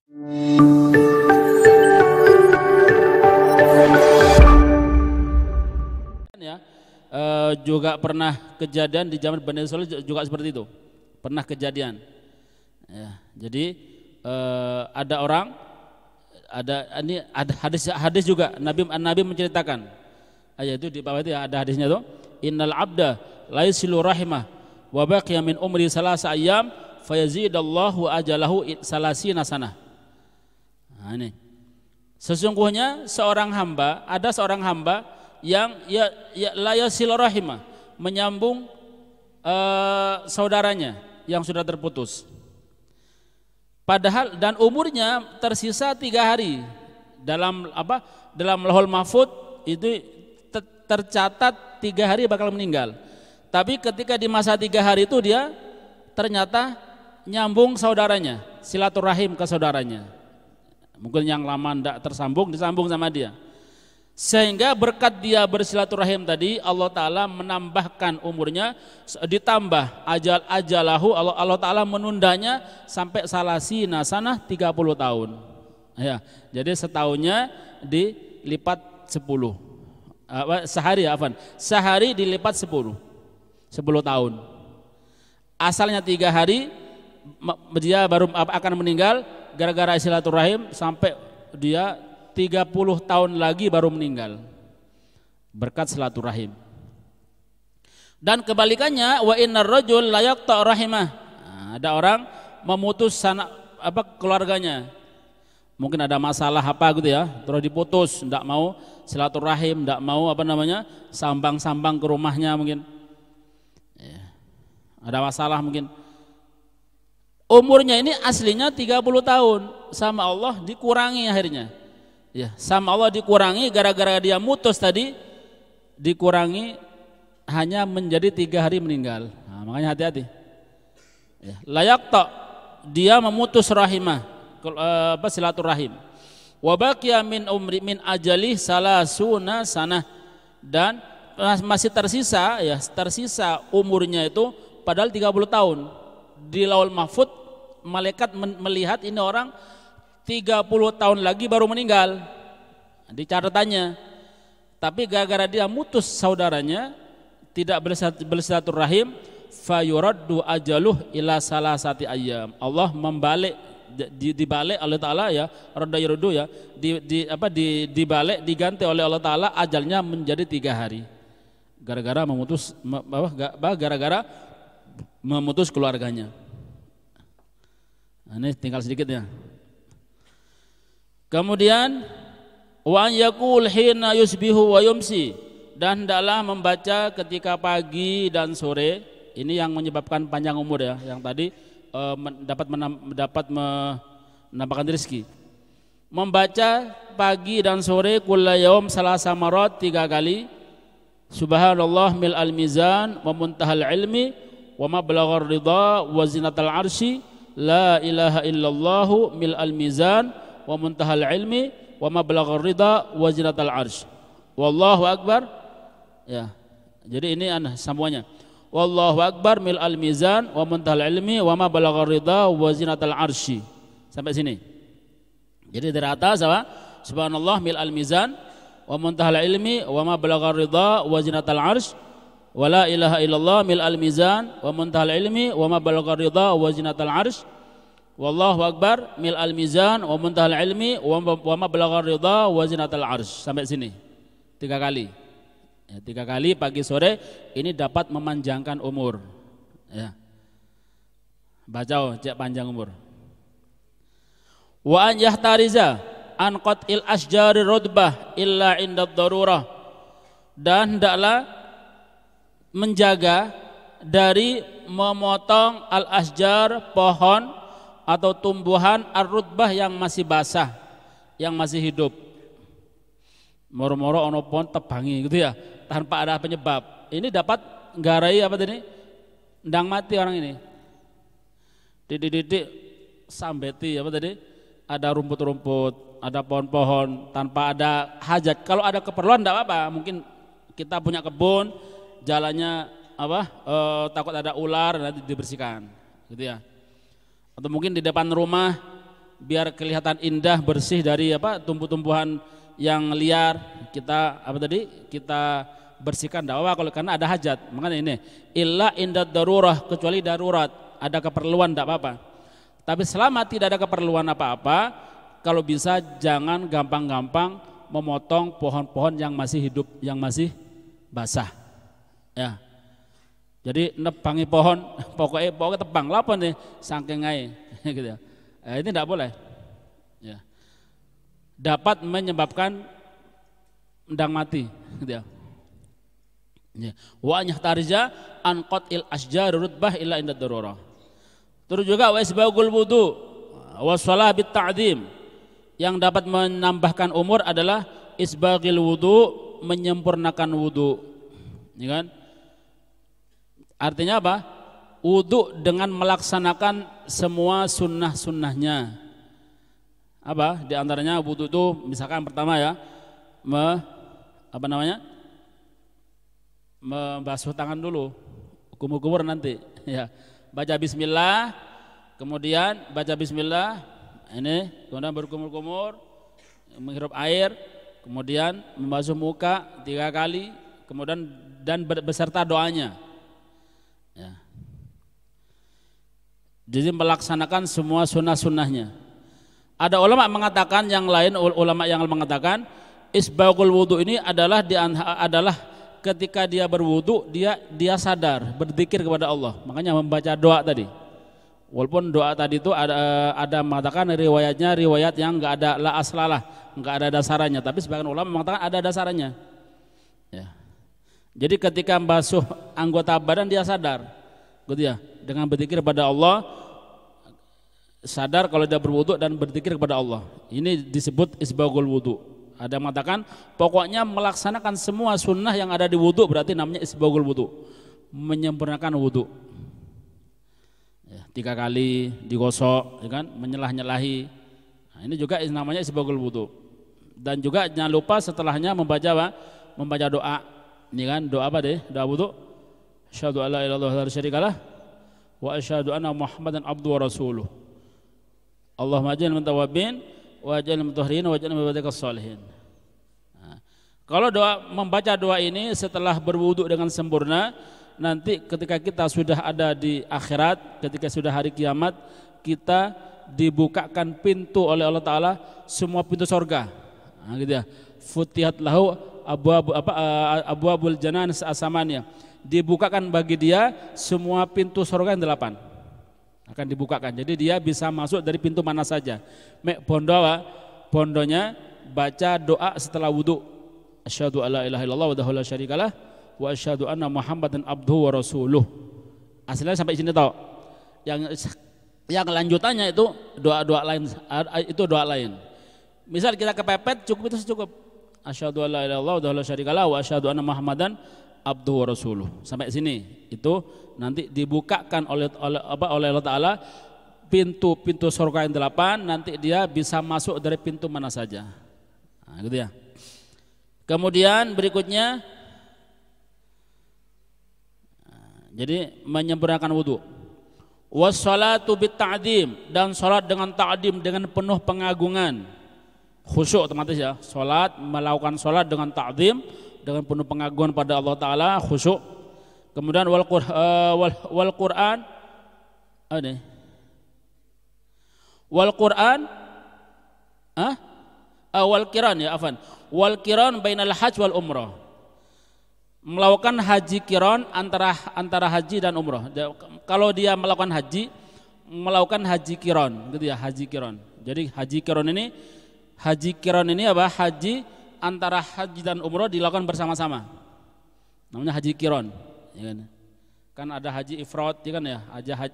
Ya, juga pernah kejadian di zaman Bani Israil juga seperti itu, pernah kejadian. Ya, jadi ada orang, ada hadis juga Nabi menceritakan, yaitu di bawah itu ya, ada hadisnya tuh, innal abda la yasilu rahimah wa baqiya min umri salasa ayyam fayazidallahu ajalahu salasina sanah. Nah, ini sesungguhnya seorang hamba, ada seorang hamba yang la yasilu rahimah, menyambung saudaranya yang sudah terputus. Padahal dan umurnya tersisa 3 hari dalam Lauhul Mahfuz itu tercatat 3 hari bakal meninggal. Tapi ketika di masa 3 hari itu dia ternyata nyambung saudaranya, silaturahim ke saudaranya. Mungkin yang lama tidak tersambung disambung sama dia. Sehingga berkat dia bersilaturahim tadi, Allah Ta'ala menambahkan umurnya, ditambah ajalahu, Allah Ta'ala menundanya sampai salasina sanah 30 tahun. Ya, jadi setahunnya dilipat 10. Sehari dilipat 10 tahun. Asalnya 3 hari dia baru akan meninggal gara-gara silaturahim, sampai dia 30 tahun lagi baru meninggal berkat silaturahim. Dan kebalikannya, wa innar rajul la yaqta rahimah. Ada orang memutus keluarganya. Mungkin ada masalah apa gitu ya, terus diputus, enggak mau silaturahim, enggak mau sambang-sambang ke rumahnya mungkin. Ya. Ada masalah mungkin. Umurnya ini aslinya 30 tahun, sama Allah dikurangi akhirnya. Ya, sama Allah dikurangi gara-gara dia mutus tadi, dikurangi hanya menjadi 3 hari meninggal. Nah, makanya hati-hati. Ya, layak tok dia memutus rahimah, silaturahim. Wa baqiya min ajalih salasuna sanah, dan masih tersisa umurnya itu padahal 30 tahun. Di Lauhul Mahfuz malaikat melihat ini orang 30 tahun lagi baru meninggal di catatannya. Tapi gara-gara dia mutus saudaranya, tidak bersilaturahim, fayuraddu ajaluh ila salasati ayyam. Allah membalik, dibalik Allah Ta'ala ya, radda yurdu ya, dibalik, diganti oleh Allah Ta'ala ajalnya menjadi 3 hari. Gara-gara memutus keluarganya. Nah, ini tinggal sedikit ya. Kemudian wa an yaqul hina yusbihu wa yumsi, dan hendaklah membaca ketika pagi dan sore. Ini yang menyebabkan panjang umur ya, yang tadi mendapat menambahkan rezeki. Membaca pagi dan sore kulla yaum salasa marat 3 kali. Subhanallah mil al mizan wa muntahal ilmi wa mablaghar ridha wa zinatal arsy, la ilaha illallah mil al mizan wa muntahal ilmi wa mablaghar ridha wa zinatal arsy. Wallahu akbar. Ya. Jadi ini semuanya. Wallahu akbar mil al mizan wa muntahal ilmi wa mablaghar ridha wa zinatal arsy. Sampai sini. Jadi dari atas apa? Subhanallah mil al mizan wa muntahal ilmi wa mablaghar ridha wa zinatal arsy. Wa la ilaha illallah mil al mizan wa muntahal ilmi wa mablaghar ridha wa zinatal arsy. Wallahu akbar mil al mizan wa muntahal ilmi wa mablaghar ridha wa zinatal arsy. Sampai sini 3 kali ya, 3 kali pagi sore. Ini dapat memanjangkan umur ya. Baca cek panjang umur. Wa an yahtariza an qat'il asjari rutbah illa inda darurah, dan hendaklah menjaga dari memotong al-asjar, pohon atau tumbuhan ar-rutbah yang masih basah, yang masih hidup. Moro-moro ono pohon tebangi gitu ya, tanpa ada penyebab. Ini dapat nggarai apa tadi? Ndang mati orang ini. Didik sambeti apa tadi? Ada rumput-rumput, ada pohon-pohon tanpa ada hajat. Kalau ada keperluan enggak apa-apa. Mungkin kita punya kebun, jalannya takut ada ular, nanti dibersihkan gitu ya. Atau mungkin di depan rumah biar kelihatan indah bersih dari apa tumbuh-tumbuhan yang liar, kita apa tadi kita bersihkan dakwah kalau karena ada hajat. Makanya ini illa indad darurah, kecuali darurat, ada keperluan tidak apa-apa. Tapi selama tidak ada keperluan apa-apa, kalau bisa jangan gampang-gampang memotong pohon-pohon yang masih hidup, yang masih basah. Ya. Jadi nebangi pohon, pokoknya tebang lapon nih saking ae gitu ya. Ini tidak boleh. Ya. Dapat menyebabkan endang mati gitu ya. Ya. Wa nyahtarja an qatil asjar rutbah illa inda darurah. Terus juga wa isbagul wudu wa shalah bit ta'dhim. Yang dapat menambahkan umur adalah isbagil wudu, menyempurnakan wudu. Ya kan? Artinya apa? Wudu dengan melaksanakan semua sunnah-sunnahnya. Apa? Di antaranya wudu itu misalkan pertama ya, membasuh tangan dulu, kumur-kumur nanti ya. Baca bismillah, kemudian baca bismillah, ini kemudian berkumur-kumur, menghirup air, kemudian membasuh muka 3 kali, kemudian dan beserta doanya ya. Jadi melaksanakan semua sunnah-sunnahnya. Ada ulama mengatakan yang lain, ulama yang mengatakan isbagul wudu ini adalah ketika dia berwudu dia sadar berzikir kepada Allah, makanya membaca doa tadi. Walaupun doa tadi itu ada mengatakan riwayatnya riwayat yang enggak ada la aslalah, enggak ada dasarannya, tapi sebagian ulama mengatakan ada dasarannya. Ya. Jadi ketika membasuh anggota badan dia sadar, gitu ya, dengan berzikir kepada Allah, sadar kalau dia berwudu dan berzikir kepada Allah. Ini disebut isbagul wudu. Ada yang mengatakan pokoknya melaksanakan semua sunnah yang ada di wudu berarti namanya isbagul wudu, menyempurnakan wudu. Ya, 3 kali digosok, ya kan, menyelah-nyelahi. Nah, ini juga namanya isbagul wudu. Dan juga jangan lupa setelahnya membaca doa. Ini kan doa apa deh? Doa wudu. Asyhadu alla ilaha illallah la syarikalah wa asyhadu anna Muhammadan abduhu wa rasuluh. Allahumma aj'alna mutawabbin wa aj'alna mutahhirin wa aj'alna min ibadikas sholihin. Nah, kalau membaca doa ini setelah berwudu dengan sempurna, nanti ketika kita sudah ada di akhirat, ketika sudah hari kiamat, kita dibukakan pintu oleh Allah Ta'ala, semua pintu sorga. Nah, gitu ya. Futihat lahu abwabul janan asamaniyah. Dibukakan bagi dia semua pintu sorga yang 8 akan dibukakan. Jadi dia bisa masuk dari pintu mana saja. Bondonya baca doa setelah wudu. Asyhadu alla ilaha illallah wahdahu la syarikalah wa asyhadu anna Muhammadan abduhu wa rasuluh. Aslinya sampai sini tahu. Yang lanjutannya itu doa-doa lain, itu doa lain. Misal kita kepepet, cukup itu cukup. Asyhadu alla ilaha illallah wahdahu la syarikalah wa asyhadu anna Muhammadan abduhu wa rasuluh. Sampai sini itu nanti dibukakan oleh Allah Ta'ala pintu-pintu surga yang 8, nanti dia bisa masuk dari pintu mana saja. Nah, gitu ya. Kemudian berikutnya, jadi menyempurnakan wudu. Wassalatu bitta'dim, dan salat dengan ta'dim, dengan penuh pengagungan, khusyuk otomatis ya. Salat, melakukan salat dengan ta'dim, dengan penuh pengagungan pada Allah Ta'ala, khusyuk. Kemudian wal Quran, wal Quran, wal kiran ya afan, wal kiran bainal hajj wal umrah, melakukan haji kiran antara haji dan umrah. Kalau dia melakukan haji kiran, gitu ya, haji kiran. Jadi haji kiran ini apa? Haji antara haji dan umrah dilakukan bersama-sama. Namanya haji kiran. Ya kan ada haji ifrad, ya kan ya,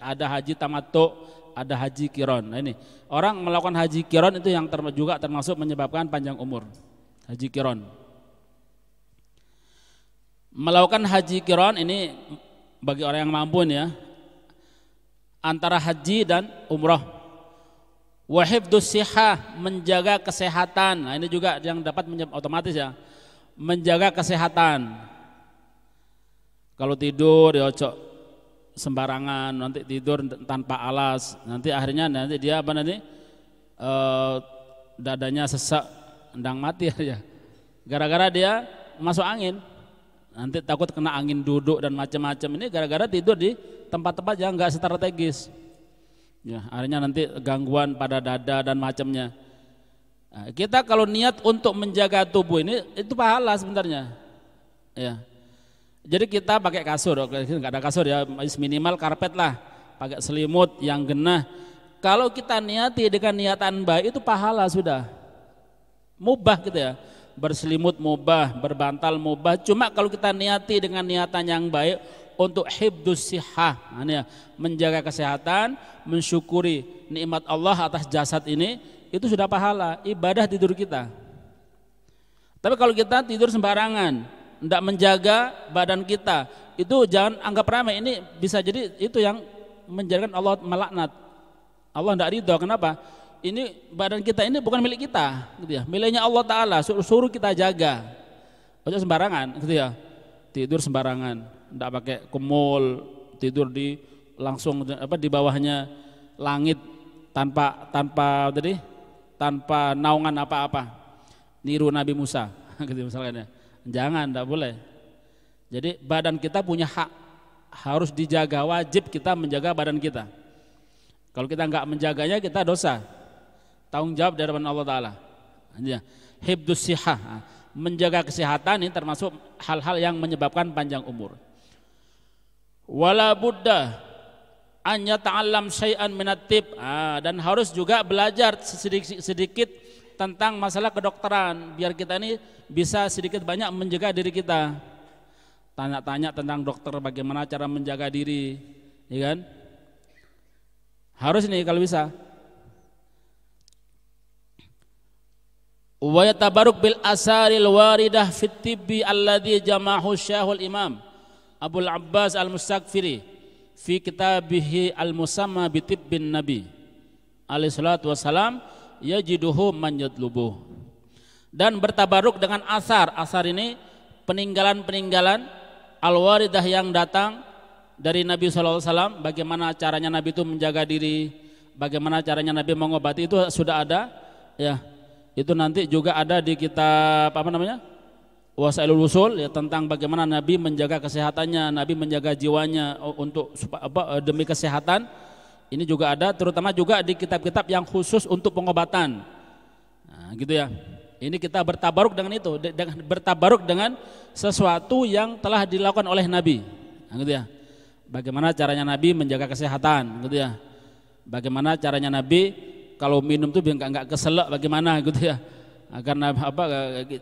ada haji tamattu, ada haji kiron. Nah ini orang melakukan haji kiron itu yang juga termasuk menyebabkan panjang umur. Haji kiron. Melakukan haji kiron ini bagi orang yang mampu ya, antara haji dan umrah. Wa hifdzus sihah, menjaga kesehatan. Nah ini juga yang dapat otomatis ya, menjaga kesehatan. Kalau tidur ya cok sembarangan, nanti tidur tanpa alas, nanti akhirnya dia dadanya sesak, endang mati aja. Gara-gara dia masuk angin. Nanti takut kena angin duduk dan macam-macam. Ini gara-gara tidur di tempat-tempat yang enggak strategis. Ya, akhirnya nanti gangguan pada dada dan macamnya. Nah, kita kalau niat untuk menjaga tubuh ini itu pahala sebenarnya. Ya. Jadi kita pakai kasur, nggak ada kasur ya, minimal karpet lah, pakai selimut yang genah. Kalau kita niati dengan niatan baik itu pahala sudah. Mubah gitu ya. Berselimut mubah, berbantal mubah. Cuma kalau kita niati dengan niatan yang baik untuk hibdus sihah, ya, menjaga kesehatan, mensyukuri nikmat Allah atas jasad ini, itu sudah pahala, ibadah tidur kita. Tapi kalau kita tidur sembarangan, tidak menjaga badan kita, itu jangan anggap remeh. Ini bisa jadi itu yang menjadikan Allah melaknat. Allah tidak ridho. Kenapa? Ini badan kita ini bukan milik kita, gitu ya. Miliknya Allah Taala. Suruh kita jaga. Jangan sembarangan, gitu ya. Tidur sembarangan, tidak pakai kumul, tidur di langsung di bawahnya langit tanpa naungan apa-apa, niru Nabi Musa gitu misalnya. Jangan, tidak boleh. Jadi badan kita punya hak, harus dijaga, wajib kita menjaga badan kita. Kalau kita enggak menjaganya kita dosa, tanggung jawab dari Allah Ta'ala. Hibdus sihah, menjaga kesehatan ini termasuk hal-hal yang menyebabkan panjang umur. Wala buddha an yata'allam syai'an minat tib, dan harus juga belajar sedikit tentang masalah kedokteran biar kita ini bisa sedikit banyak menjaga diri kita. Tanya-tanya tentang dokter bagaimana cara menjaga diri, ya kan? Harus nih kalau bisa. Wa yatabaruk bil asaril waridah fit tibbi alladhi jama'ahu Syekhul Imam Abul Abbas Al-Mustaqfiri fi kitabihi al-musamma bi tibbin nabi alaihi salatu wassalam yajiduhu man yatlubuh. Dan bertabaruk dengan asar ini peninggalan-peninggalan al-waridah yang datang dari Nabi sallallahu alaihi wasallam, bagaimana caranya Nabi itu menjaga diri, bagaimana caranya Nabi mengobati, itu sudah ada ya. Itu nanti juga ada di kitab Wasailul Usul, ya, tentang bagaimana Nabi menjaga kesehatannya, Nabi menjaga jiwanya untuk demi kesehatan. Ini juga ada, terutama juga di kitab-kitab yang khusus untuk pengobatan. Nah, gitu ya. Ini kita bertabaruk dengan itu, bertabaruk dengan sesuatu yang telah dilakukan oleh Nabi. Nah, gitu ya. Bagaimana caranya Nabi menjaga kesehatan, gitu ya. Bagaimana caranya Nabi kalau minum tuh biar enggak keselak, bagaimana gitu ya. Karena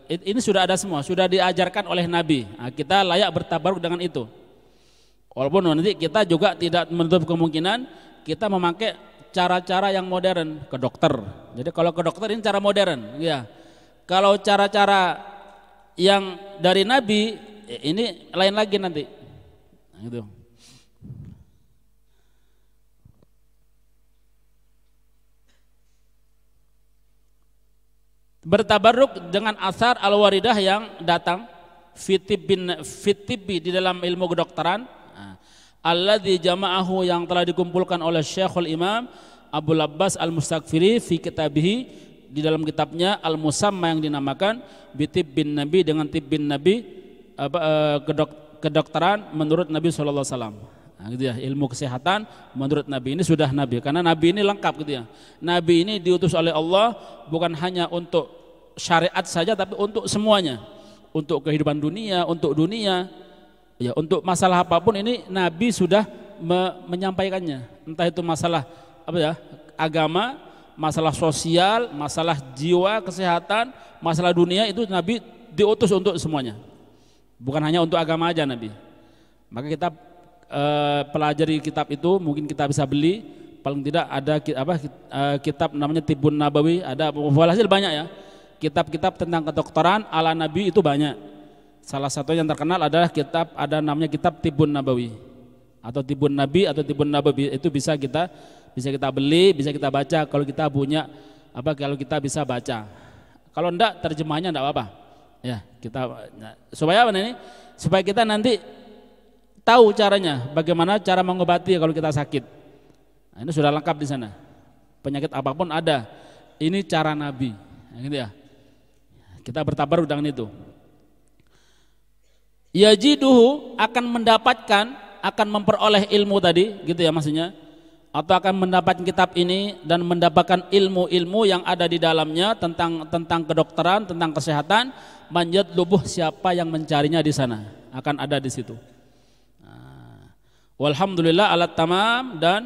ini sudah ada semua, sudah diajarkan oleh Nabi. Nah, kita layak bertabaruk dengan itu. Walaupun nanti kita juga tidak menutup kemungkinan kita memakai cara-cara yang modern ke dokter. Jadi kalau ke dokter ini cara modern, ya. Kalau cara-cara yang dari Nabi ini lain lagi nanti. Nah, gitu. Bertabarruk dengan asar al-waridah yang datang fitibbi di dalam ilmu kedokteran, alladzi jama'ahu yang telah dikumpulkan oleh Syekhul Imam Abul Abbas Al-Mustaqfiri fi kitabihi di dalam kitabnya Al-Musamma yang dinamakan bitibbin nabi, dengan tibbin nabi, kedokteran menurut Nabi sallallahu alaihi wasallam. Nah, gitu ya, ilmu kesehatan menurut Nabi ini sudah Nabi, karena Nabi ini lengkap gitu ya. Nabi ini diutus oleh Allah bukan hanya untuk syariat saja, tapi untuk semuanya, untuk kehidupan dunia, untuk dunia, ya, untuk masalah apapun ini Nabi sudah menyampaikannya. Entah itu masalah agama, masalah sosial, masalah jiwa, kesehatan, masalah dunia, itu Nabi diutus untuk semuanya. Bukan hanya untuk agama aja Nabi. Maka kita pelajari kitab itu, mungkin kita bisa beli, paling tidak ada kitab namanya Tibbun Nabawi, ada walhasil banyak ya, kitab-kitab tentang kedokteran ala Nabi itu banyak. Salah satu yang terkenal adalah namanya kitab Tibbun Nabawi atau Tibbun Nabi atau Tibbun Nabawi. Itu bisa kita beli, bisa kita baca kalau kita punya kalau kita bisa baca. Kalau enggak, terjemahnya enggak apa-apa. Ya, supaya supaya kita nanti tahu caranya, bagaimana cara mengobati kalau kita sakit. Nah, ini sudah lengkap di sana. Penyakit apapun ada. Ini cara Nabi, gitu ya. Kita bertabaruk dengan itu. Yajiduhu, akan mendapatkan, akan memperoleh ilmu tadi, gitu ya maksudnya. Atau akan mendapatkan kitab ini dan mendapatkan ilmu-ilmu yang ada di dalamnya tentang kedokteran, tentang kesehatan. Manjat lubuh, siapa yang mencarinya di sana akan ada di situ. Walhamdulillah alat tamam, dan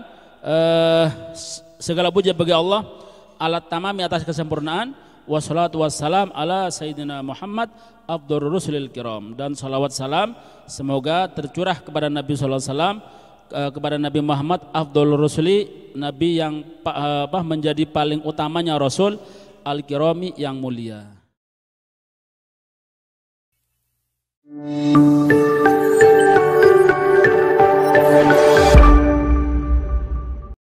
segala puja bagi Allah alat tamami atas kesempurnaan. Wassalatu wassalam ala sayyidina Muhammad afdhalur rusulil kiram, dan salawat salam semoga tercurah kepada Nabi sallallahu alaihi wasallam, kepada Nabi Muhammad afdhalur rusuli, nabi yang menjadi paling utamanya rasul, al-kirami yang mulia.